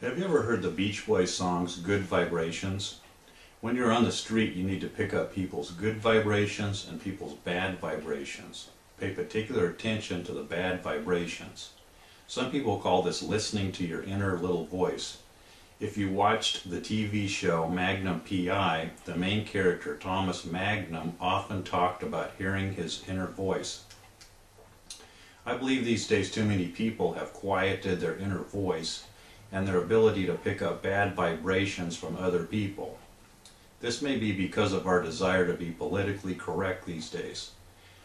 Have you ever heard the Beach Boys songs, Good Vibrations? When you're on the street, you need to pick up people's good vibrations and people's bad vibrations. Pay particular attention to the bad vibrations. Some people call this listening to your inner little voice. If you watched the TV show Magnum P.I., the main character, Thomas Magnum, often talked about hearing his inner voice. I believe these days too many people have quieted their inner voice and their ability to pick up bad vibrations from other people. This may be because of our desire to be politically correct these days.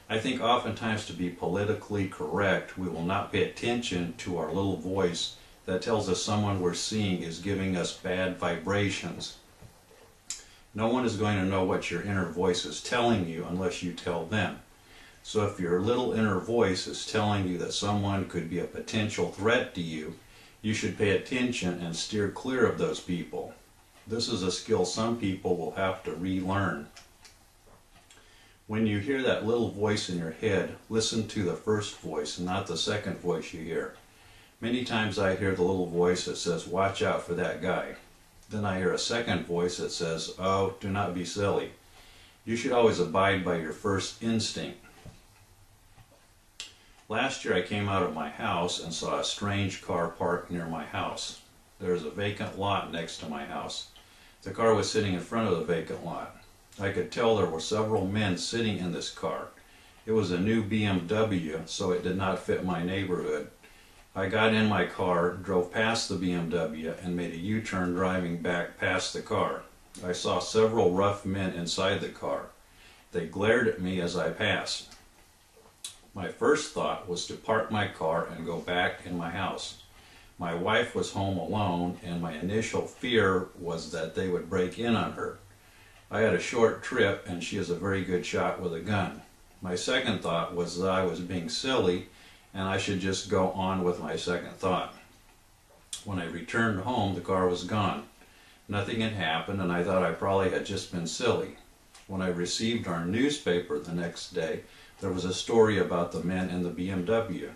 I think oftentimes to be politically correct, we will not pay attention to our little voice that tells us someone we're seeing is giving us bad vibrations. No one is going to know what your inner voice is telling you unless you tell them. So if your little inner voice is telling you that someone could be a potential threat to you, you should pay attention and steer clear of those people. This is a skill some people will have to relearn. When you hear that little voice in your head, listen to the first voice, not the second voice you hear. Many times I hear the little voice that says, "Watch out for that guy." Then I hear a second voice that says, "Oh, do not be silly." You should always abide by your first instinct. Last year I came out of my house and saw a strange car parked near my house. There is a vacant lot next to my house. The car was sitting in front of the vacant lot. I could tell there were several men sitting in this car. It was a new BMW, so it did not fit my neighborhood. I got in my car, drove past the BMW, and made a U-turn driving back past the car. I saw several rough men inside the car. They glared at me as I passed. My first thought was to park my car and go back in my house. My wife was home alone, and my initial fear was that they would break in on her. I had a short trip, and she is a very good shot with a gun. My second thought was that I was being silly, and I should just go on with my second thought. When I returned home, the car was gone. Nothing had happened, and I thought I probably had just been silly. When I received our newspaper the next day, there was a story about the men in the BMW.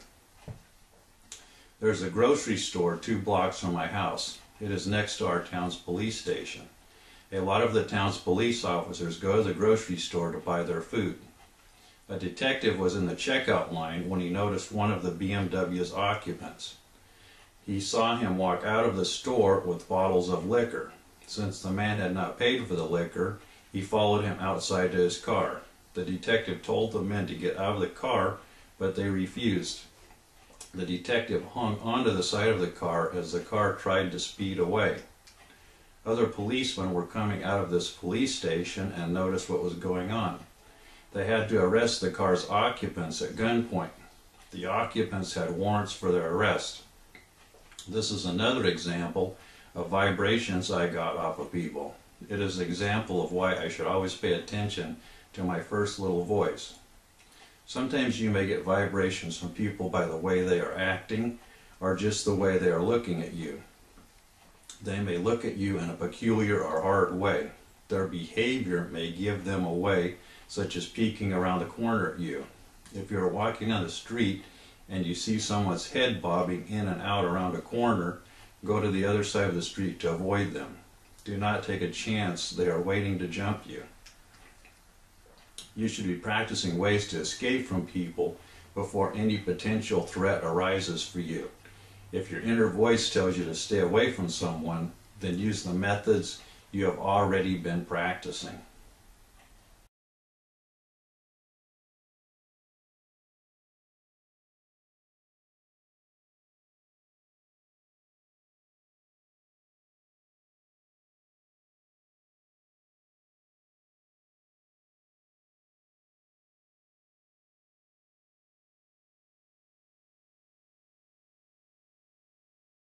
There's a grocery store 2 blocks from my house. It is next to our town's police station. A lot of the town's police officers go to the grocery store to buy their food. A detective was in the checkout line when he noticed one of the BMW's occupants. He saw him walk out of the store with bottles of liquor. Since the man had not paid for the liquor, he followed him outside to his car. The detective told the men to get out of the car, but they refused. The detective hung onto the side of the car as the car tried to speed away. Other policemen were coming out of this police station and noticed what was going on. They had to arrest the car's occupants at gunpoint. The occupants had warrants for their arrest. This is another example of vibrations I got off of people. It is an example of why I should always pay attention to my first little voice. Sometimes you may get vibrations from people by the way they are acting or just the way they are looking at you. They may look at you in a peculiar or hard way. Their behavior may give them away, such as peeking around the corner at you. If you are walking on the street and you see someone's head bobbing in and out around a corner, go to the other side of the street to avoid them. Do not take a chance. They are waiting to jump you. You should be practicing ways to escape from people before any potential threat arises for you. If your inner voice tells you to stay away from someone, then use the methods you have already been practicing.